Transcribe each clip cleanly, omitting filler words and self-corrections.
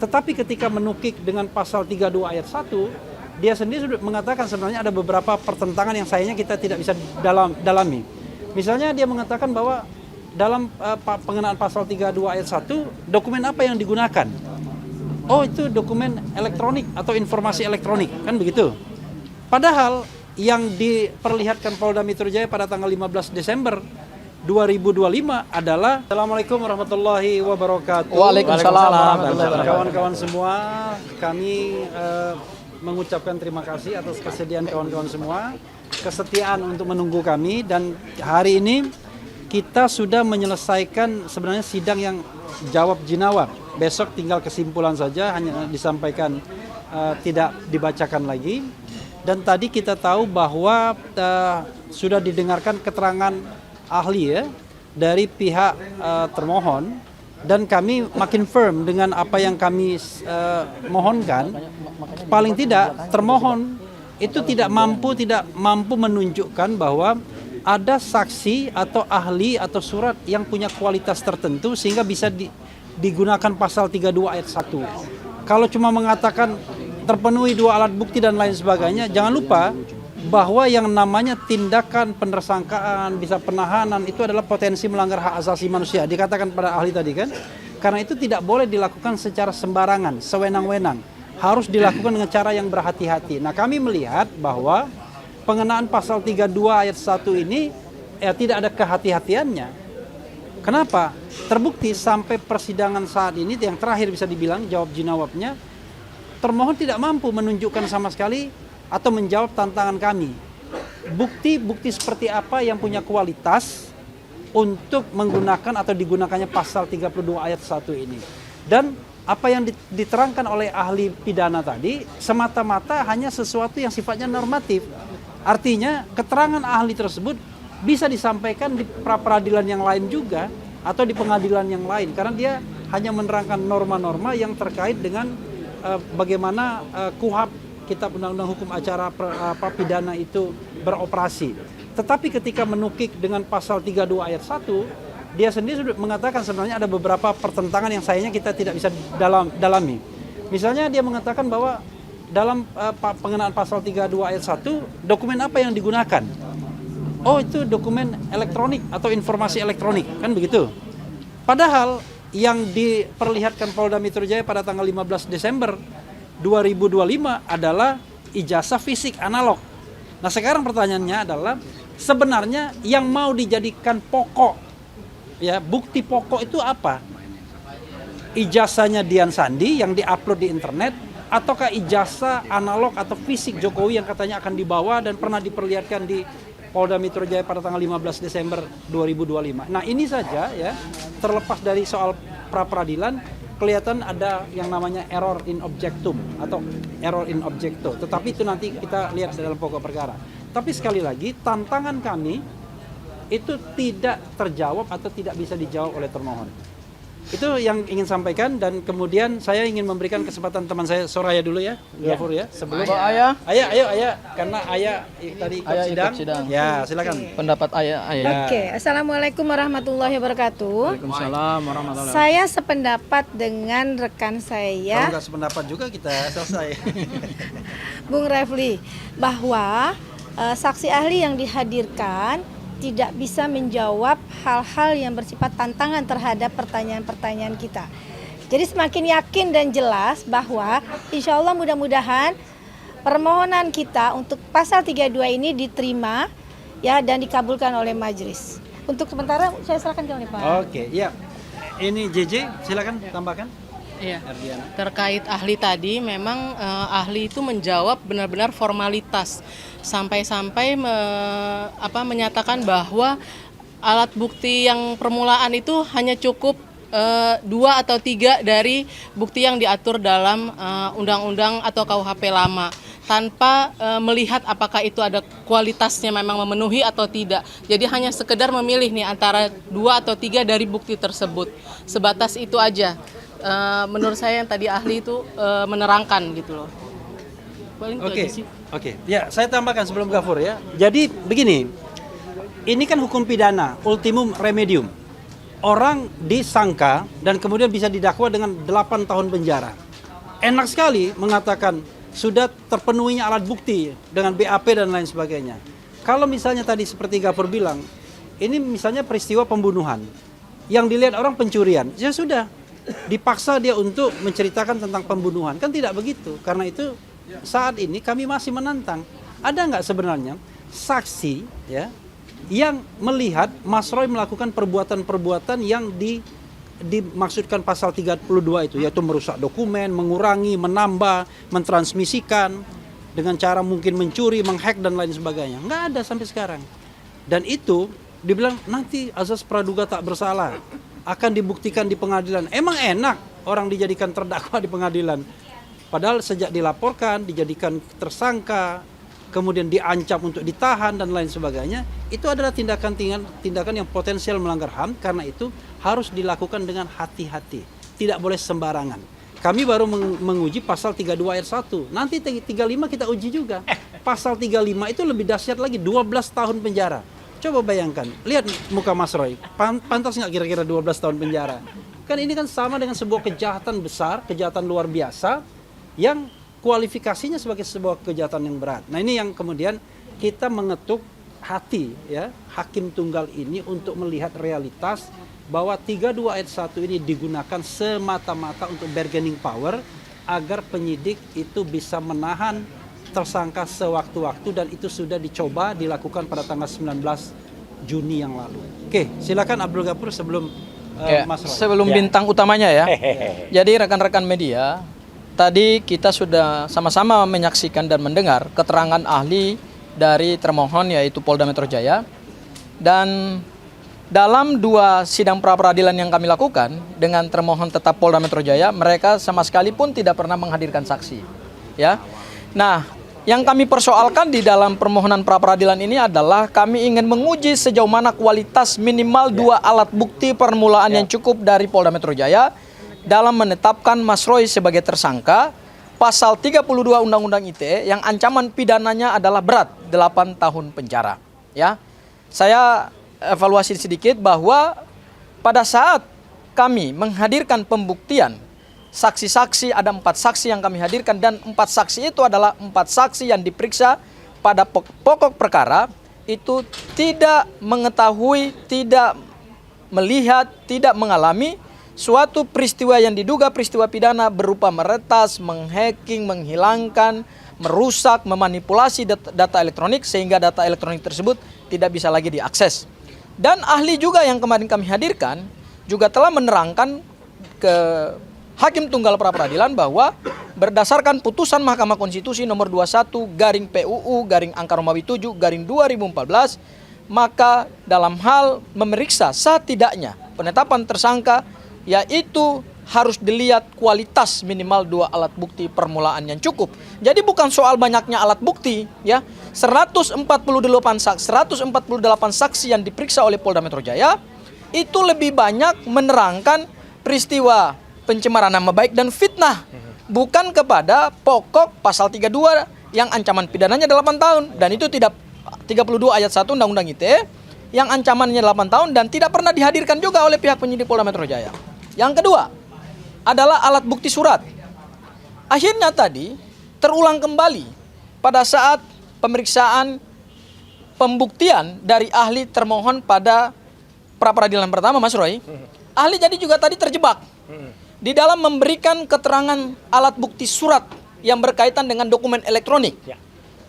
Tetapi ketika menukik dengan pasal 32 ayat 1, dia sendiri sudah mengatakan sebenarnya ada beberapa pertentangan yang sayangnya kita tidak bisa dalami. Misalnya dia mengatakan bahwa dalam pengenaan pasal 32 ayat 1, dokumen apa yang digunakan? Oh, itu dokumen elektronik atau informasi elektronik, kan begitu. Padahal yang diperlihatkan Polda Metro Jaya pada tanggal 15 Desember 2025 adalah Assalamualaikum warahmatullahi wabarakatuh. Waalaikumsalam warahmatullahi wabarakatuh. Kawan-kawan semua, kami mengucapkan terima kasih atas kesediaan kawan-kawan semua, kesetiaan untuk menunggu kami, dan hari ini kita sudah menyelesaikan sebenarnya sidang yang jawab jinawab. Besok tinggal kesimpulan saja, hanya disampaikan, tidak dibacakan lagi. Dan tadi kita tahu bahwa sudah didengarkan keterangan ahli ya dari pihak termohon, dan kami makin firm dengan apa yang kami mohonkan. Paling tidak termohon itu tidak mampu menunjukkan bahwa ada saksi atau ahli atau surat yang punya kualitas tertentu sehingga bisa digunakan pasal 32 ayat 1. Kalau cuma mengatakan terpenuhi 2 alat bukti dan lain sebagainya, jangan lupa bahwa yang namanya tindakan penersangkaan, bisa penahanan, itu adalah potensi melanggar hak asasi manusia. Dikatakan pada ahli tadi kan, karena itu tidak boleh dilakukan secara sembarangan, sewenang-wenang. Harus dilakukan dengan cara yang berhati-hati. Nah, kami melihat bahwa pengenaan pasal 32 ayat 1 ini tidak ada kehati-hatiannya. Kenapa? Terbukti sampai persidangan saat ini yang terakhir bisa dibilang jawab jinawabnya, termohon tidak mampu menunjukkan sama sekali atau menjawab tantangan kami. Bukti-bukti seperti apa yang punya kualitas untuk menggunakan atau digunakannya pasal 32 ayat 1 ini. Dan apa yang diterangkan oleh ahli pidana tadi semata-mata hanya sesuatu yang sifatnya normatif. Artinya keterangan ahli tersebut bisa disampaikan di pra-peradilan yang lain juga atau di pengadilan yang lain, karena dia hanya menerangkan norma-norma yang terkait dengan bagaimana KUHP, Kitab Undang-Undang Hukum Acara Pidana itu beroperasi. Tetapi ketika menukik dengan pasal 32 ayat 1, dia sendiri sudah mengatakan sebenarnya ada beberapa pertentangan yang sayangnya kita tidak bisa dalami. Misalnya dia mengatakan bahwa dalam pengenaan pasal 32 ayat 1, dokumen apa yang digunakan? Oh, itu dokumen elektronik atau informasi elektronik, kan begitu. Padahal yang diperlihatkan Polda Metro Jaya pada tanggal 15 Desember 2025 adalah ijazah fisik analog. Nah, sekarang pertanyaannya adalah sebenarnya yang mau dijadikan pokok, ya, bukti pokok itu apa? Ijazahnya Dian Sandi yang diupload di internet, ataukah ijazah analog atau fisik Jokowi yang katanya akan dibawa dan pernah diperlihatkan di Polda Metro Jaya pada tanggal 15 Desember 2025. Nah, ini saja ya, terlepas dari soal pra-peradilan, kelihatan ada yang namanya error in objectum atau error in objecto. Tetapi itu nanti kita lihat dalam pokok perkara. Tapi sekali lagi, tantangan kami itu tidak terjawab atau tidak bisa dijawab oleh termohon. Itu yang ingin sampaikan, dan kemudian saya ingin memberikan kesempatan teman saya Soraya dulu ya, Gafur ya, sebelum Ayah, Ayah, karena Ayah tadi ikut sidang. Ya, silakan. Pendapat Ayah. Oke, Assalamualaikum warahmatullahi wabarakatuh. Waalaikumsalam warahmatullahi wabarakatuh. Saya sependapat dengan rekan Kalau saya, nggak sependapat juga kita selesai. Bung Refli, bahwa saksi ahli yang dihadirkan tidak bisa menjawab hal-hal yang bersifat tantangan terhadap pertanyaan-pertanyaan kita. Jadi semakin yakin dan jelas bahwa insya Allah mudah-mudahan permohonan kita untuk pasal 32 ini diterima ya dan dikabulkan oleh majelis. Untuk sementara saya serahkan ke Pak. Oke, ya. Ini JJ, silakan tambahkan. Iya. Terkait ahli tadi, memang ahli itu menjawab benar-benar formalitas sampai-sampai menyatakan bahwa alat bukti yang permulaan itu hanya cukup 2 atau 3 dari bukti yang diatur dalam undang-undang atau KUHP lama, tanpa melihat apakah itu ada kualitasnya memang memenuhi atau tidak. Jadi hanya sekedar memilih nih antara 2 atau 3 dari bukti tersebut. Sebatas itu aja. Menurut saya yang tadi ahli itu menerangkan gitu loh. Oke. Ya, saya tambahkan sebelum Gafur ya. Jadi begini, ini kan hukum pidana, ultimum remedium. Orang disangka dan kemudian bisa didakwa dengan 8 tahun penjara. enak sekali mengatakan sudah terpenuhinya alat bukti dengan BAP dan lain sebagainya. Kalau misalnya tadi seperti Gafur bilang, ini misalnya peristiwa pembunuhan, yang dilihat orang pencurian, ya sudah, dipaksa dia untuk menceritakan tentang pembunuhan. Kan tidak begitu, karena itu saat ini kami masih menantang. Ada nggak sebenarnya saksi ya yang melihat Mas Roy melakukan perbuatan-perbuatan yang dimaksudkan pasal 32 itu, yaitu merusak dokumen, mengurangi, menambah, mentransmisikan dengan cara mungkin mencuri, menghack dan lain sebagainya. Nggak ada sampai sekarang. Dan itu dibilang nanti azas praduga tak bersalah akan dibuktikan di pengadilan. Emang enak orang dijadikan terdakwa di pengadilan. Padahal sejak dilaporkan, dijadikan tersangka, kemudian diancam untuk ditahan dan lain sebagainya, itu adalah tindakan yang potensial melanggar HAM. Karena itu harus dilakukan dengan hati-hati, tidak boleh sembarangan. Kami baru menguji pasal 32 ayat 1. Nanti 35 kita uji juga. Pasal 35 itu lebih dahsyat lagi, 12 tahun penjara. Coba bayangkan, lihat muka Mas Roy, pantas nggak kira-kira 12 tahun penjara? Kan ini kan sama dengan sebuah kejahatan besar, kejahatan luar biasa, yang kualifikasinya sebagai sebuah kejahatan yang berat. Nah ini yang kemudian kita mengetuk hati ya hakim tunggal ini untuk melihat realitas bahwa 32 ayat 1 ini digunakan semata-mata untuk bargaining power agar penyidik itu bisa menahan tersangka sewaktu-waktu, dan itu sudah dicoba dilakukan pada tanggal 19 Juni yang lalu. Oke, silakan Abdul Ghafur sebelum Mas Roy. Sebelum bintang utamanya ya. Jadi rekan-rekan media, tadi kita sudah sama-sama menyaksikan dan mendengar keterangan ahli dari termohon yaitu Polda Metro Jaya. Dan dalam 2 sidang pra-peradilan yang kami lakukan dengan termohon tetap Polda Metro Jaya, mereka sama sekali pun tidak pernah menghadirkan saksi. Ya. Nah, yang kami persoalkan di dalam permohonan pra-peradilan ini adalah kami ingin menguji sejauh mana kualitas minimal 2 alat bukti permulaan yang cukup dari Polda Metro Jaya dalam menetapkan Mas Roy sebagai tersangka pasal 32 Undang-Undang ITE yang ancaman pidananya adalah berat, 8 tahun penjara. Ya. Saya evaluasi sedikit bahwa pada saat kami menghadirkan pembuktian saksi-saksi, ada 4 saksi yang kami hadirkan, dan 4 saksi itu adalah 4 saksi yang diperiksa pada pokok perkara itu tidak mengetahui, tidak melihat, tidak mengalami suatu peristiwa yang diduga peristiwa pidana berupa meretas, menghacking, menghilangkan, merusak, memanipulasi data elektronik sehingga data elektronik tersebut tidak bisa lagi diakses. Dan ahli juga yang kemarin kami hadirkan juga telah menerangkan ke Hakim Tunggal pra-peradilan bahwa berdasarkan putusan Mahkamah Konstitusi nomor 21/PUU/Angka-7/2014, maka dalam hal memeriksa setidaknya penetapan tersangka yaitu harus dilihat kualitas minimal 2 alat bukti permulaan yang cukup. Jadi bukan soal banyaknya alat bukti ya. 148 saksi yang diperiksa oleh Polda Metro Jaya itu lebih banyak menerangkan peristiwa pencemaran nama baik dan fitnah, bukan kepada pokok pasal 32 yang ancaman pidananya 8 tahun, dan itu tidak 32 ayat 1 Undang-Undang ITE yang ancamannya 8 tahun dan tidak pernah dihadirkan juga oleh pihak penyidik Polda Metro Jaya. Yang kedua adalah alat bukti surat. Akhirnya tadi terulang kembali pada saat pemeriksaan pembuktian dari ahli termohon pada pra-peradilan pertama, Mas Roy. Ahli jadi juga tadi terjebak di dalam memberikan keterangan alat bukti surat yang berkaitan dengan dokumen elektronik.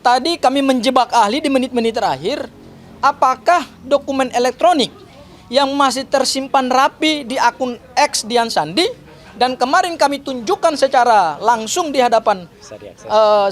Tadi kami menjebak ahli di menit-menit terakhir, apakah dokumen elektronik yang masih tersimpan rapi di akun X Dian Sandi, dan kemarin kami tunjukkan secara langsung di hadapan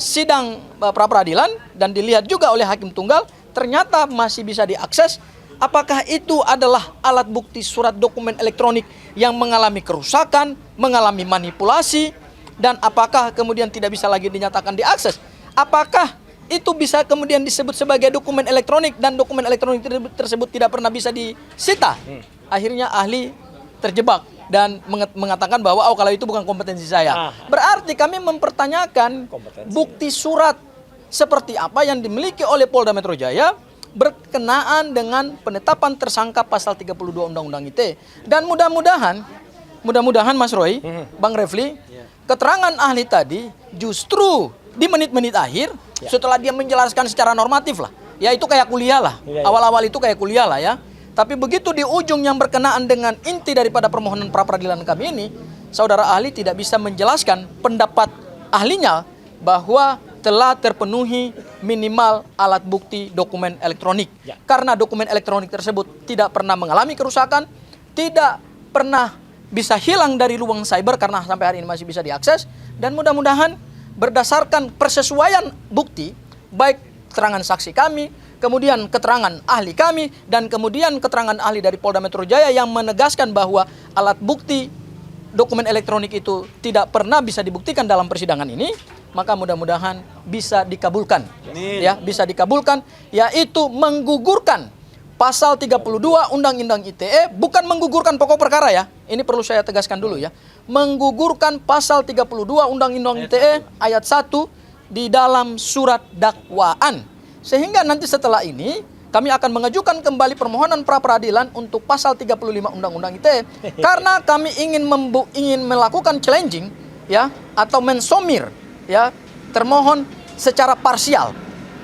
sidang pra-peradilan dan dilihat juga oleh Hakim Tunggal, ternyata masih bisa diakses. Apakah itu adalah alat bukti surat dokumen elektronik yang mengalami kerusakan, mengalami manipulasi, dan apakah kemudian tidak bisa lagi dinyatakan diakses? Apakah itu bisa kemudian disebut sebagai dokumen elektronik dan dokumen elektronik tersebut tidak pernah bisa disita? Akhirnya ahli terjebak dan mengatakan bahwa kalau itu bukan kompetensi saya. Berarti kami mempertanyakan bukti surat seperti apa yang dimiliki oleh Polda Metro Jaya berkenaan dengan penetapan tersangka pasal 32 Undang-Undang ITE. Dan mudah-mudahan Mas Roy, Bang Refli, keterangan ahli tadi justru di menit-menit akhir setelah dia menjelaskan secara normatif lah. Ya itu kayak kuliah lah. Awal-awal itu kayak kuliah lah ya. Tapi begitu di ujung yang berkenaan dengan inti daripada permohonan pra-peradilan kami ini, saudara ahli tidak bisa menjelaskan pendapat ahlinya bahwa telah terpenuhi minimal alat bukti dokumen elektronik. Karena dokumen elektronik tersebut tidak pernah mengalami kerusakan, tidak pernah bisa hilang dari ruang cyber karena sampai hari ini masih bisa diakses, dan mudah-mudahan berdasarkan persesuaian bukti, baik keterangan saksi kami, kemudian keterangan ahli kami, dan kemudian keterangan ahli dari Polda Metro Jaya yang menegaskan bahwa alat bukti dokumen elektronik itu tidak pernah bisa dibuktikan dalam persidangan ini, maka mudah-mudahan bisa dikabulkan. Ya, bisa dikabulkan, yaitu menggugurkan pasal 32 Undang-Undang ITE, bukan menggugurkan pokok perkara ya. Ini perlu saya tegaskan dulu ya. Menggugurkan pasal 32 Undang-Undang ITE ayat 1 di dalam surat dakwaan. Sehingga nanti setelah ini kami akan mengajukan kembali permohonan pra-peradilan untuk pasal 35 Undang-Undang ITE karena kami ingin melakukan challenging ya atau mensomir ya termohon secara parsial.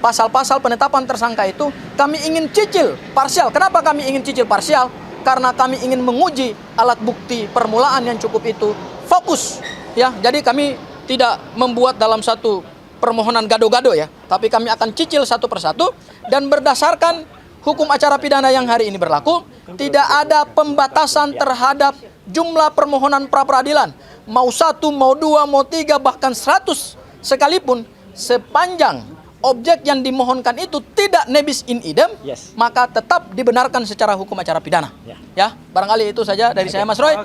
Pasal-pasal penetapan tersangka itu kami ingin cicil parsial. Kenapa kami ingin cicil parsial? Karena kami ingin menguji alat bukti permulaan yang cukup itu fokus ya. Jadi kami tidak membuat dalam satu permohonan gado-gado ya, tapi kami akan cicil satu persatu, dan berdasarkan hukum acara pidana yang hari ini berlaku, tidak ada pembatasan terhadap jumlah permohonan pra-peradilan. Mau 1, mau 2, mau 3, bahkan 100 sekalipun, sepanjang objek yang dimohonkan itu tidak nebis in idem, maka tetap dibenarkan secara hukum acara pidana. Ya, barangkali itu saja dari saya, Mas Roy.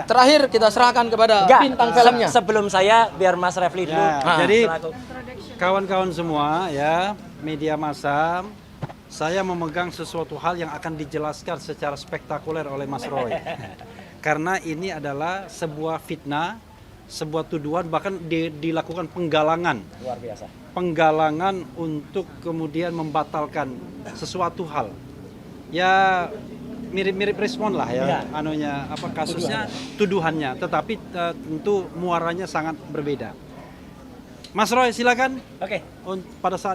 Terakhir kita serahkan kepada bintang filmnya. Sebelum saya, biar Mas Refli dulu. Jadi kawan-kawan semua ya, media massa, saya memegang sesuatu hal yang akan dijelaskan secara spektakuler oleh Mas Roy. Karena ini adalah sebuah fitnah, sebuah tuduhan, bahkan dilakukan penggalangan. Luar biasa. Penggalangan untuk kemudian membatalkan sesuatu hal. Ya mirip-mirip respon lah ya, anunya apa kasusnya, tuduhannya, tetapi tentu muaranya sangat berbeda. Mas Roy silakan. Oke. Pada saat